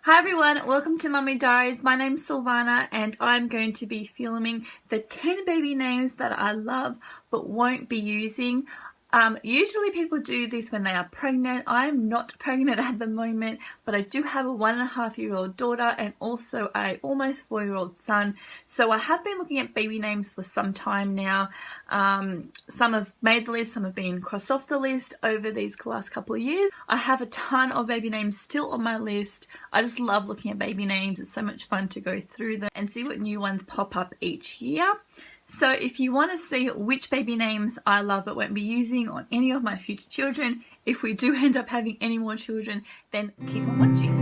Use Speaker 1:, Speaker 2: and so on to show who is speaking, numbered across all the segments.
Speaker 1: Hi everyone, welcome to Mummy Diaries. My name's Silvana and I'm going to be filming the 10 baby names that I love but won't be using. Usually people do this when they are pregnant. I am not pregnant at the moment, but I do have a 1.5-year-old daughter and also a almost 4-year-old son. So I have been looking at baby names for some time now. Some have made the list, some have been crossed off the list over these last couple of years. I have a ton of baby names still on my list. I just love looking at baby names. It's so much fun to go through them and see what new ones pop up each year. So if you want to see which baby names I love but won't be using on any of my future children, if we do end up having any more children, then keep on watching.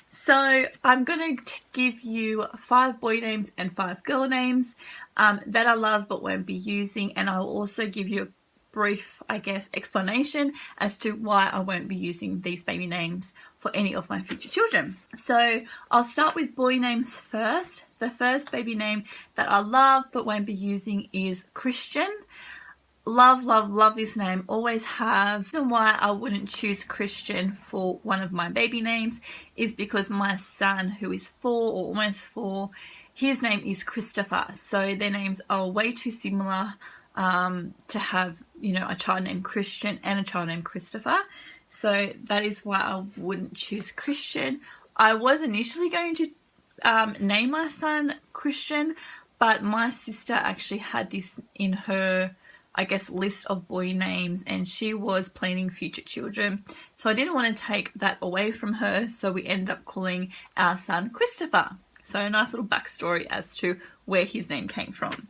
Speaker 1: So I'm going to give you 5 boy names and 5 girl names that I love but won't be using, and I'll also give you a brief, explanation as to why I won't be using these baby names for any of my future children. So I'll start with boy names first. The first baby name that I love but won't be using is Christian. Love, love, love this name. Always have. The reason why I wouldn't choose Christian for one of my baby names is because my son, who is 4 or almost 4, his name is Christopher. So their names are way too similar to have, a child named Christian and a child named Christopher. So that is why I wouldn't choose Christian. I was initially going to name my son Christian, but my sister actually had this in her, list of boy names, and she was planning future children. So I didn't want to take that away from her, so we ended up calling our son Christopher. So a nice little backstory as to where his name came from.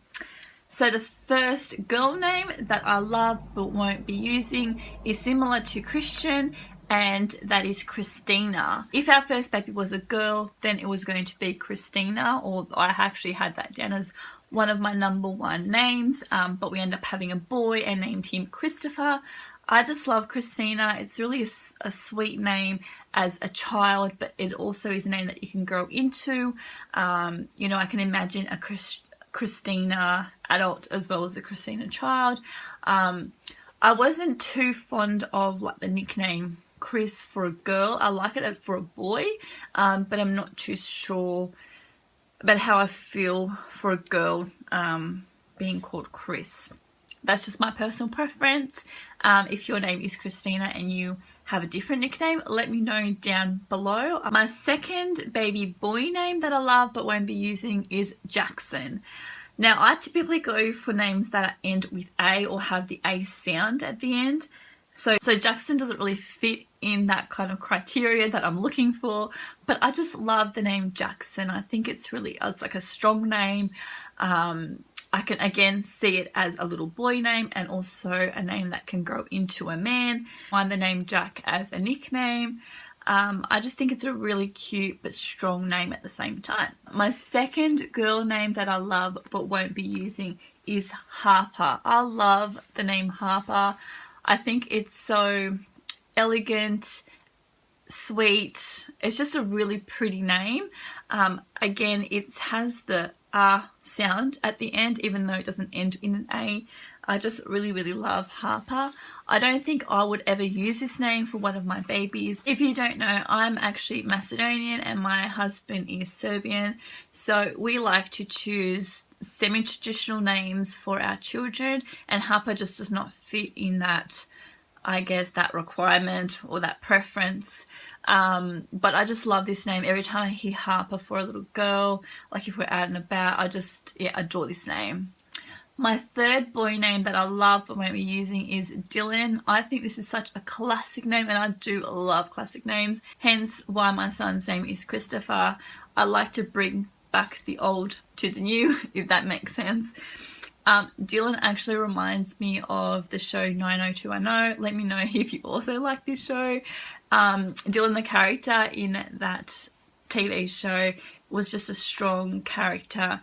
Speaker 1: So the first girl name that I love but won't be using is similar to Christian, and that is Christina. If our first baby was a girl, then it was going to be Christina, or I actually had that down as one of my #1 names, but we ended up having a boy and named him Christopher. I just love Christina. It's really a sweet name as a child, but it also is a name that you can grow into. I can imagine a Christina adult as well as a Christina child. I wasn't too fond of the nickname Chris for a girl. I like it as for a boy, but I'm not too sure about how I feel for a girl being called Chris. That's just my personal preference. If your name is Christina and you have a different nickname, let me know down below. My second baby boy name that I love but won't be using is Jackson. Now, I typically go for names that end with A or have the A sound at the end. So Jackson doesn't really fit in that kind of criteria that I'm looking for, but I just love the name Jackson. I think it's like a strong name. I can again see it as a little boy name and also a name that can grow into a man. I find the name Jack as a nickname. I just think it's a really cute but strong name at the same time. My second girl name that I love but won't be using is Harper. I love the name Harper. I think it's so elegant, sweet. It's just a really pretty name. Again, it has the R sound at the end, even though it doesn't end in an A. I just really, really love Harper. I don't think I would ever use this name for one of my babies. If you don't know, I'm actually Macedonian and my husband is Serbian. So we like to choose semi-traditional names for our children, and Harper just does not fit in that, that requirement or that preference. But I just love this name. Every time I hear Harper for a little girl, like if we're out and about, I just adore this name. My third boy name that I love but won't be using is Dylan. I think this is such a classic name, and I do love classic names, hence why my son's name is Christopher. I like to bring back the old to the new, if that makes sense. Dylan actually reminds me of the show 90210. Let me know if you also like this show. Dylan, the character in that TV show, was just a strong character.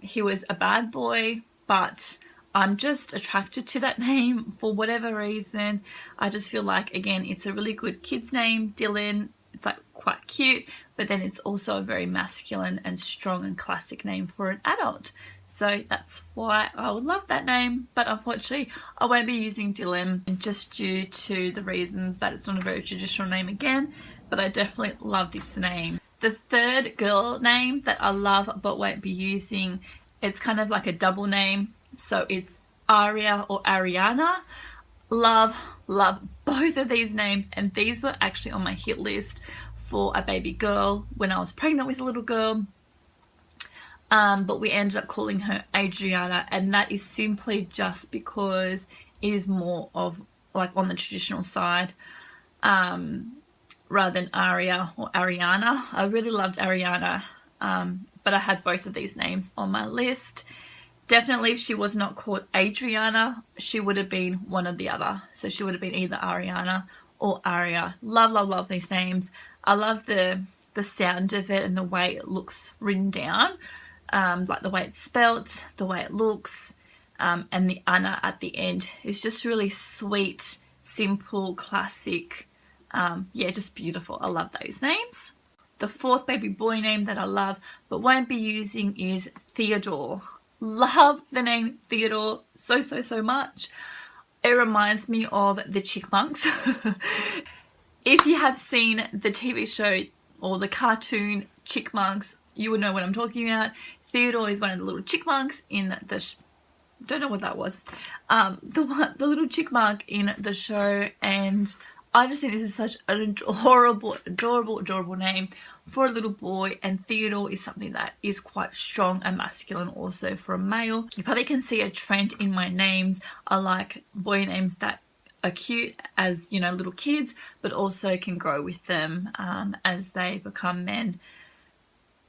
Speaker 1: He was a bad boy, but I'm just attracted to that name for whatever reason. I just feel like, again, it's a really good kid's name, Dylan. It's quite cute, but then it's also a very masculine and strong and classic name for an adult. So that's why I would love that name, but unfortunately I won't be using Dylan just due to the reasons that it's not a very traditional name again, but I definitely love this name. The third girl name that I love but won't be using, it's kind of like a double name, so it's Aria or Ariana. Love both of these names, and these were actually on my hit list for a baby girl when I was pregnant with a little girl. But we ended up calling her Adriana, and that is simply just because it is more of like on the traditional side rather than Aria or Ariana. I really loved Ariana, but I had both of these names on my list. Definitely if she was not called Adriana, she would have been one or the other. So she would have been either Ariana or Aria. Love these names. I love the sound of it and the way it looks written down. Like the way it's spelt, the way it looks, and the Anna at the end is just really sweet, simple, classic. Yeah, just beautiful. I love those names. The fourth baby boy name that I love but won't be using is Theodore. Love the name Theodore so much. It reminds me of the Chickmunks. If you have seen the TV show or the cartoon Chickmunks, you would know what I'm talking about. Theodore is one of the little chickmunks in the don't know what that was. The little chickmunk in the show, and I just think this is such an adorable name for a little boy, and Theodore is something that is quite strong and masculine also for a male. You probably can see a trend in my names. I like boy names that are cute as, you know, little kids, but also can grow with them as they become men.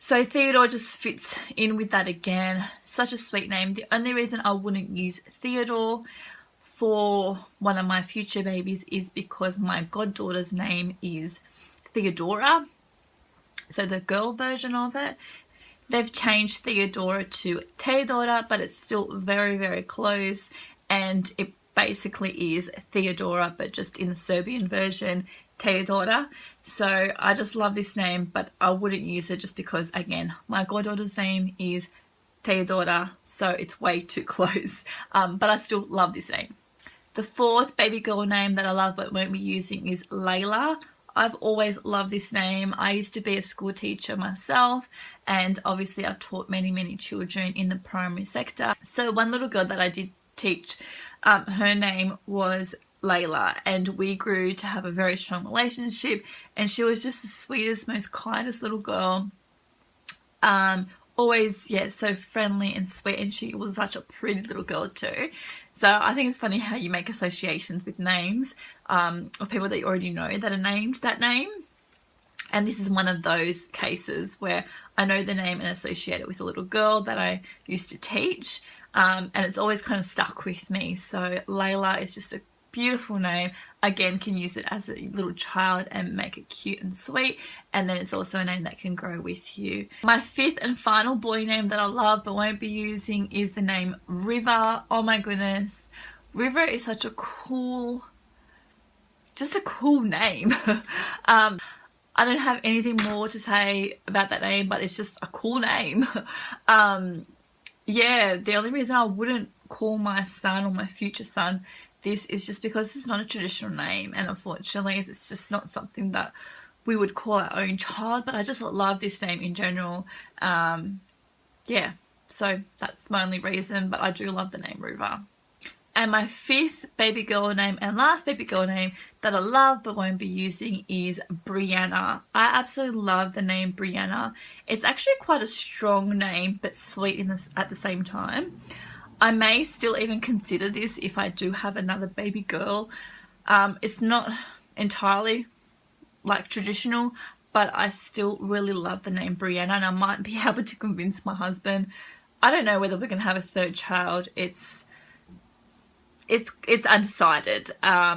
Speaker 1: So Theodore just fits in with that again. Such a sweet name. The only reason I wouldn't use Theodore for one of my future babies is because my goddaughter's name is Theodora. So the girl version of it. They've changed Theodora to Theodora, but it's still very close, and it basically is Theodora, but just in the Serbian version, Theodora. So I just love this name, but I wouldn't use it just because, again, my goddaughter's name is Theodora, so it's way too close. But I still love this name. The fourth baby girl name that I love but won't be using is Layla. I've always loved this name. I used to be a school teacher myself, and obviously I've taught many children in the primary sector. So one little girl that I did teach, her name was Layla, and we grew to have a very strong relationship, and she was just the sweetest, most kindest little girl. Always, yeah, so friendly and sweet, and she was such a pretty little girl too. So I think it's funny how you make associations with names of people that you already know that are named that name. And this is one of those cases where I know the name and associate it with a little girl that I used to teach. And it's always kind of stuck with me. So Layla is just a beautiful name. Again, can use it as a little child and make it cute and sweet. And then it's also a name that can grow with you. My fifth and final boy name that I love but won't be using is the name River. Oh my goodness. River is such a cool, just a cool name. I don't have anything more to say about that name, but it's just a cool name. Yeah, the only reason I wouldn't call my son or my future son this is just because it's not a traditional name, and unfortunately it's just not something that we would call our own child, but I just love this name in general. Yeah, so that's my only reason, but I do love the name River. And my fifth baby girl name and last baby girl name that I love but won't be using is Brianna. I absolutely love the name Brianna. It's actually quite a strong name but sweet at the same time. I may still even consider this if I do have another baby girl. It's not entirely like traditional, but I still really love the name Brianna, and I might be able to convince my husband. I don't know whether we're going to have a third child. It's undecided,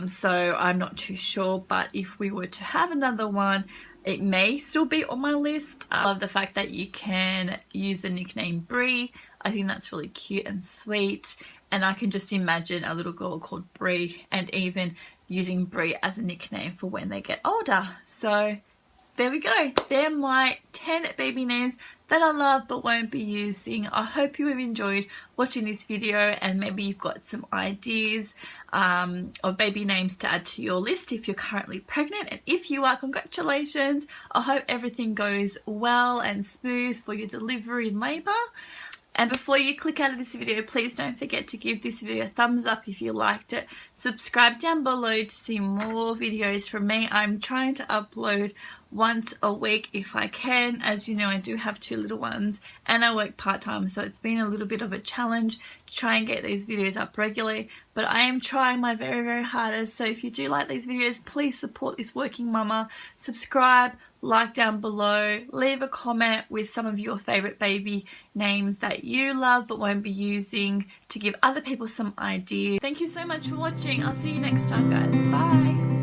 Speaker 1: so I'm not too sure, but if we were to have another one, it may still be on my list. I love the fact that you can use the nickname Brie. I think that's really cute and sweet, and I can just imagine a little girl called Brie and even using Brie as a nickname for when they get older. So there we go. They're my 10 baby names that I love but won't be using. I hope you have enjoyed watching this video, and maybe you've got some ideas of baby names to add to your list if you're currently pregnant. And if you are, congratulations. I hope everything goes well and smooth for your delivery and labour. And before you click out of this video, please don't forget to give this video a thumbs up if you liked it. Subscribe down below to see more videos from me. I'm trying to upload once a week if I can. As you know, I do have 2 little ones and I work part-time, so it's been a little bit of a challenge to try and get these videos up regularly, but I am trying my very, very hardest. So if you do like these videos, please support this working mama. Subscribe, like down below, leave a comment with some of your favorite baby names that you love but won't be using, to give other people some ideas. Thank you so much for watching. I'll see you next time, guys. Bye.